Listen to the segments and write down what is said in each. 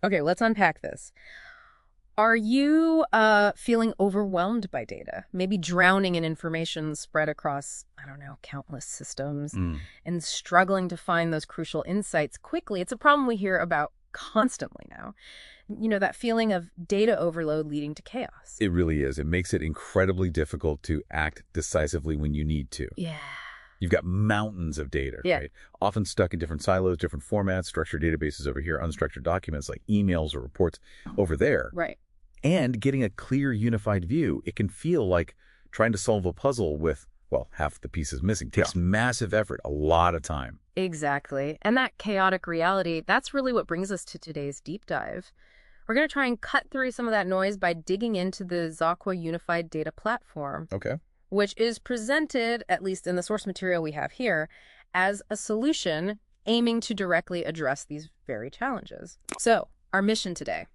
Okay, let's unpack this. Are you feeling overwhelmed by data? Maybe drowning in information spread across, I don't know, countless systems Mm. and struggling to find those crucial insights quickly? It's a problem we hear about constantly now. That feeling of data overload leading to chaos. It really is. It makes it incredibly difficult to act decisively when you need to. Yeah. You've got mountains of data, Yeah. right? Often stuck in different silos, different formats, structured databases over here, unstructured documents like emails or reports over there. Right. And getting a clear, unified view, it can feel like trying to solve a puzzle with, well, half the pieces missing. Takes massive effort, a lot of time. Exactly. And that chaotic reality, that's really what brings us to today's deep dive. We're going to try and cut through some of that noise by digging into the xAQUA Unified Data Platform, Okay. which is presented, at least in the source material we have here, as a solution aiming to directly address these very challenges. So, our mission today,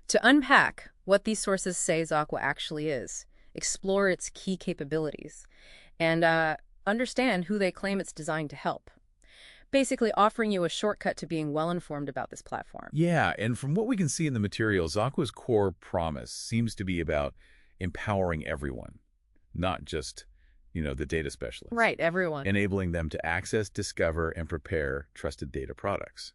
to unpack what these sources say xAQUA actually is, explore its key capabilities, and understand who they claim it's designed to help. Basically offering you a shortcut to being well-informed about this platform. Yeah, and from what we can see in the materials, Aqua's core promise seems to be about empowering everyone, not just, the data specialists. Right, everyone. Enabling them to access, discover, and prepare trusted data products.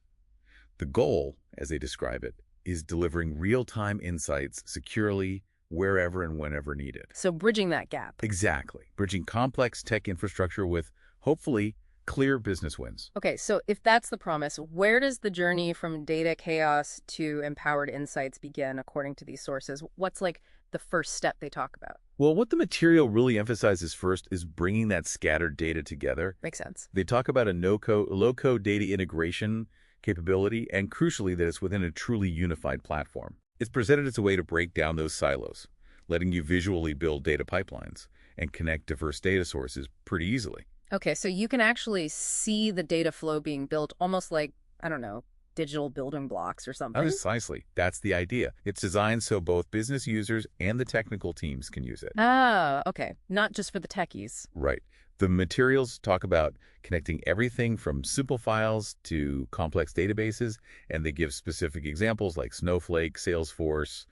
The goal, as they describe it, is delivering real-time insights securely, wherever and whenever needed. So bridging that gap. Exactly. Bridging complex tech infrastructure with, hopefully, clear business wins. Okay, so if that's the promise, where does the journey from data chaos to empowered insights begin according to these sources? What's like the first step they talk about? Well, what the material really emphasizes first is bringing that scattered data together. Makes sense. They talk about a low-code data integration capability, and crucially, that it's within a truly unified platform. It's presented as a way to break down those silos, letting you visually build data pipelines and connect diverse data sources pretty easily. Okay, so you can actually see the data flow being built almost like, I don't know, digital building blocks or something. Precisely. That's the idea. It's designed so both business users and the technical teams can use it. Ah, okay. Not just for the techies. Right. The materials talk about connecting everything from simple files to complex databases, and they give specific examples like Snowflake, Salesforce,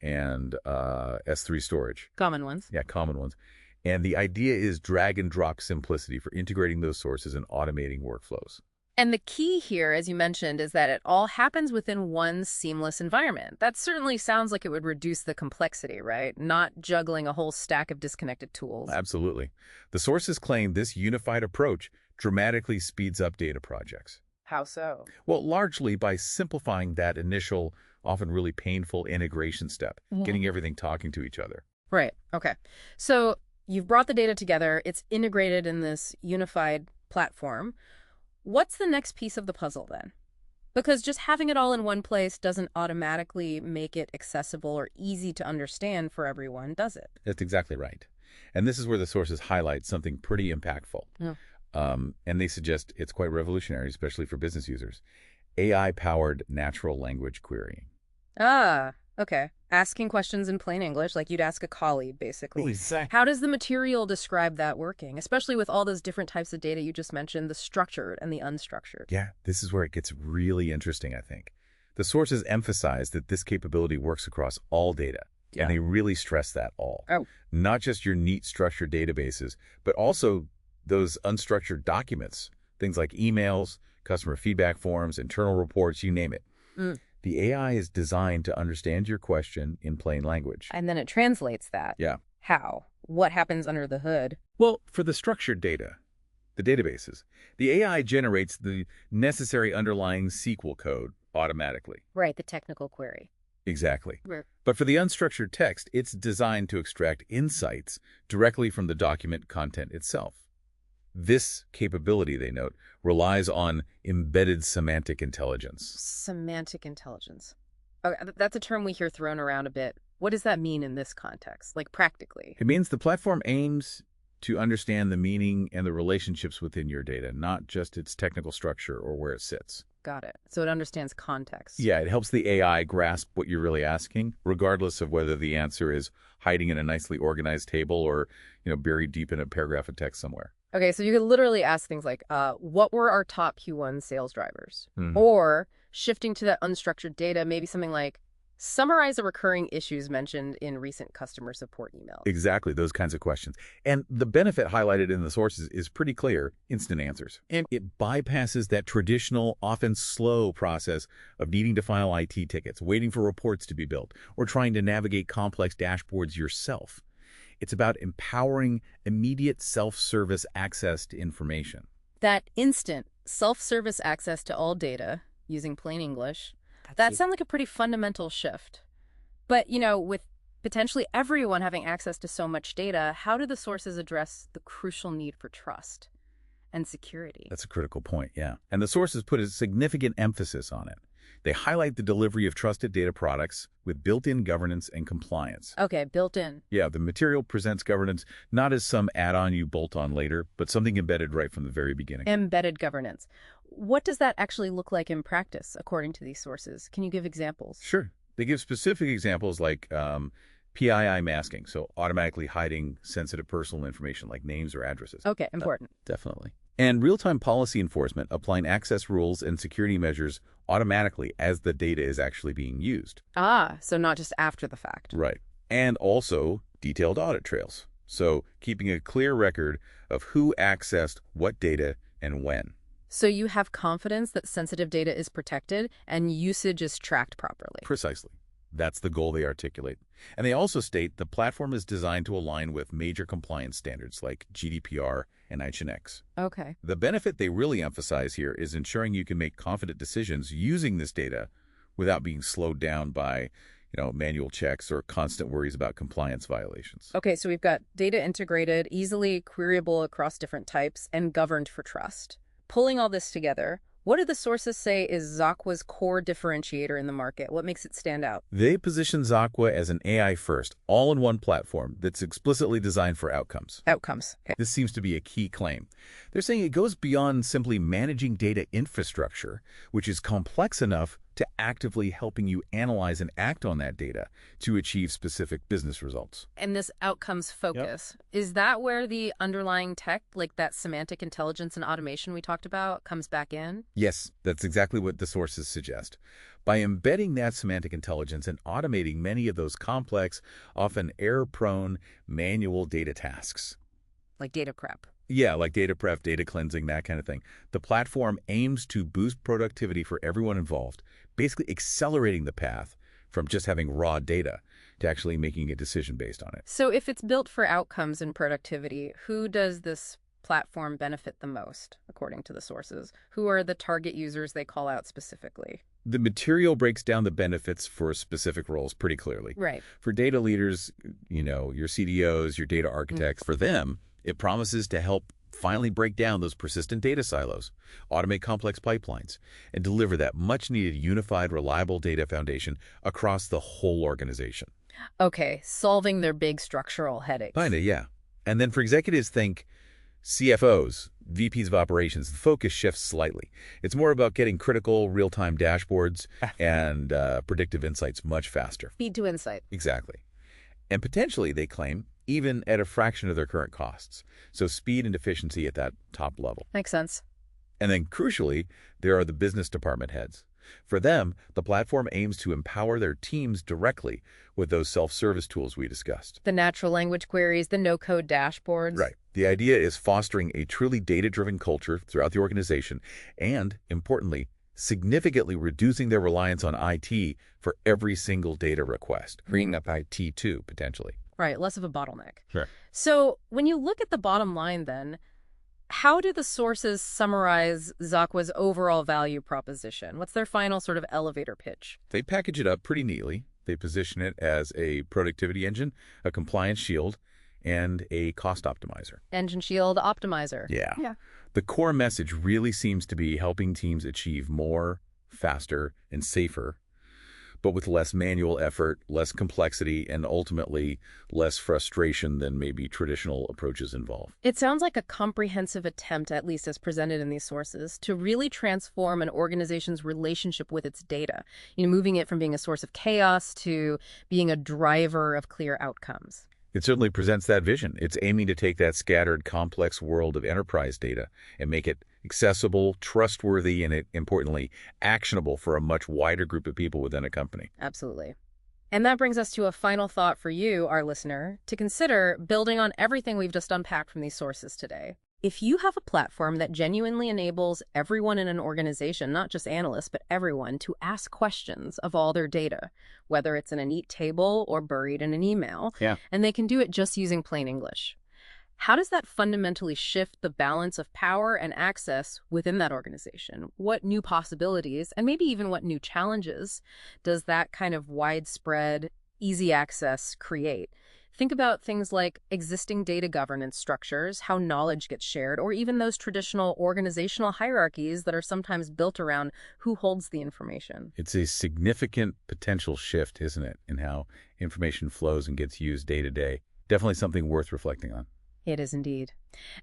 and S3 storage. Common ones. Yeah, common ones. And the idea is drag and drop simplicity for integrating those sources and automating workflows. And the key here, as you mentioned, is that it all happens within one seamless environment. That certainly sounds like it would reduce the complexity, right? Not juggling a whole stack of disconnected tools. Absolutely. The sources claim this unified approach dramatically speeds up data projects. How so? Well, largely by simplifying that initial, often really painful integration step, getting everything talking to each other. Right. Okay. So you've brought the data together. It's integrated in this unified platform. What's the next piece of the puzzle then? Because just having it all in one place doesn't automatically make it accessible or easy to understand for everyone, does it? That's exactly right. And this is where the sources highlight something pretty impactful. Yeah. And they suggest it's quite revolutionary, especially for business users. AI-powered natural language querying. Ah, okay. Asking questions in plain English, like you'd ask a colleague, basically. Exactly. How does the material describe that working, especially with all those different types of data you just mentioned, the structured and the unstructured? Yeah, this is where it gets really interesting, I think. The sources emphasize that this capability works across all data. Yeah. And they really stress that all. Oh. Not just your neat structured databases, but also those unstructured documents, things like emails, customer feedback forms, internal reports, you name it. Mm. The AI is designed to understand your question in plain language. And then it translates that. Yeah. How? What happens under the hood? Well, for the structured data, the databases, the AI generates the necessary underlying SQL code automatically. Right, the technical query. Exactly. Right. But for the unstructured text, it's designed to extract insights directly from the document content itself. This capability, they note, relies on embedded semantic intelligence. Semantic intelligence. Okay, that's a term we hear thrown around a bit. What does that mean in this context, like practically? It means the platform aims to understand the meaning and the relationships within your data, not just its technical structure or where it sits. Got it. So it understands context. Yeah, it helps the AI grasp what you're really asking, regardless of whether the answer is hiding in a nicely organized table or, buried deep in a paragraph of text somewhere. Okay, so you could literally ask things like, what were our top Q1 sales drivers? Or shifting to that unstructured data, maybe something like summarize the recurring issues mentioned in recent customer support emails. Exactly, those kinds of questions. And the benefit highlighted in the sources is pretty clear: instant answers. And it bypasses that traditional, often slow process of needing to file IT tickets, waiting for reports to be built, or trying to navigate complex dashboards yourself. It's about empowering immediate self-service access to information. That instant self-service access to all data, using plain English, that sounds like a pretty fundamental shift. But, with potentially everyone having access to so much data, how do the sources address the crucial need for trust and security? That's a critical point, yeah. And the sources put a significant emphasis on it. They highlight the delivery of trusted data products with built-in governance and compliance. Okay, built in. Yeah, the material presents governance not as some add-on you bolt on later, but something embedded right from the very beginning. Embedded governance. What does that actually look like in practice, according to these sources? Can you give examples? Sure. They give specific examples like PII masking, so automatically hiding sensitive personal information like names or addresses. Okay, important. Definitely. And real-time policy enforcement, applying access rules and security measures automatically as the data is actually being used. Ah, so not just after the fact. Right. And also detailed audit trails. So keeping a clear record of who accessed what data and when. So you have confidence that sensitive data is protected and usage is tracked properly. Precisely. That's the goal they articulate. And they also state the platform is designed to align with major compliance standards like GDPR and HNX. Okay. The benefit they really emphasize here is ensuring you can make confident decisions using this data without being slowed down by, manual checks or constant worries about compliance violations. Okay, so we've got data integrated, easily queryable across different types, and governed for trust. Pulling all this together, what do the sources say is xAQUA's core differentiator in the market? What makes it stand out? They position xAQUA as an AI-first, all-in-one platform that's explicitly designed for outcomes. Outcomes. Okay. This seems to be a key claim. They're saying it goes beyond simply managing data infrastructure, which is complex enough to actively helping you analyze and act on that data to achieve specific business results. And this outcomes focus, is that where the underlying tech, like that semantic intelligence and automation we talked about, comes back in? Yes, that's exactly what the sources suggest. By embedding that semantic intelligence and automating many of those complex, often error-prone, manual data tasks. Like data prep. Yeah, like data prep, data cleansing, that kind of thing. The platform aims to boost productivity for everyone involved, basically accelerating the path from just having raw data to actually making a decision based on it. So if it's built for outcomes and productivity, who does this platform benefit the most, according to the sources? Who are the target users they call out specifically? The material breaks down the benefits for specific roles pretty clearly. Right. For data leaders, your CDOs, your data architects, for them, it promises to help finally break down those persistent data silos, automate complex pipelines, and deliver that much-needed unified, reliable data foundation across the whole organization. Okay, solving their big structural headaches. Kinda, yeah. And then for executives, think CFOs, VPs of operations. The focus shifts slightly. It's more about getting critical, real-time dashboards and predictive insights much faster. Speed to insight. Exactly. And potentially, they claim, even at a fraction of their current costs. So speed and efficiency at that top level. Makes sense. And then crucially, there are the business department heads. For them, the platform aims to empower their teams directly with those self-service tools we discussed. The natural language queries, the no-code dashboards. Right. The idea is fostering a truly data-driven culture throughout the organization and, importantly, significantly reducing their reliance on IT for every single data request, freeing up IT too, potentially. Right, less of a bottleneck. Sure. So when you look at the bottom line then, how do the sources summarize xAQUA's overall value proposition? What's their final sort of elevator pitch? They package it up pretty neatly. They position it as a productivity engine, a compliance shield, and a cost optimizer. Engine shield optimizer. Yeah. The core message really seems to be helping teams achieve more, faster, and safer, but with less manual effort, less complexity, and ultimately less frustration than maybe traditional approaches involve. It sounds like a comprehensive attempt, at least as presented in these sources, to really transform an organization's relationship with its data, moving it from being a source of chaos to being a driver of clear outcomes. It certainly presents that vision. It's aiming to take that scattered, complex world of enterprise data and make it accessible, trustworthy, and importantly, actionable for a much wider group of people within a company. Absolutely. And that brings us to a final thought for you, our listener, to consider building on everything we've just unpacked from these sources today. If you have a platform that genuinely enables everyone in an organization, not just analysts, but everyone, to ask questions of all their data, whether it's in a neat table or buried in an email, Yeah. and they can do it just using plain English, how does that fundamentally shift the balance of power and access within that organization? What new possibilities, and maybe even what new challenges, does that kind of widespread, easy access create? Think about things like existing data governance structures, how knowledge gets shared, or even those traditional organizational hierarchies that are sometimes built around who holds the information. It's a significant potential shift, isn't it, in how information flows and gets used day to day. Definitely something worth reflecting on. It is indeed.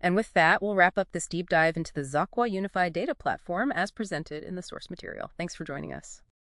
And with that, we'll wrap up this deep dive into the xAQUA Unified Data Platform as presented in the source material. Thanks for joining us.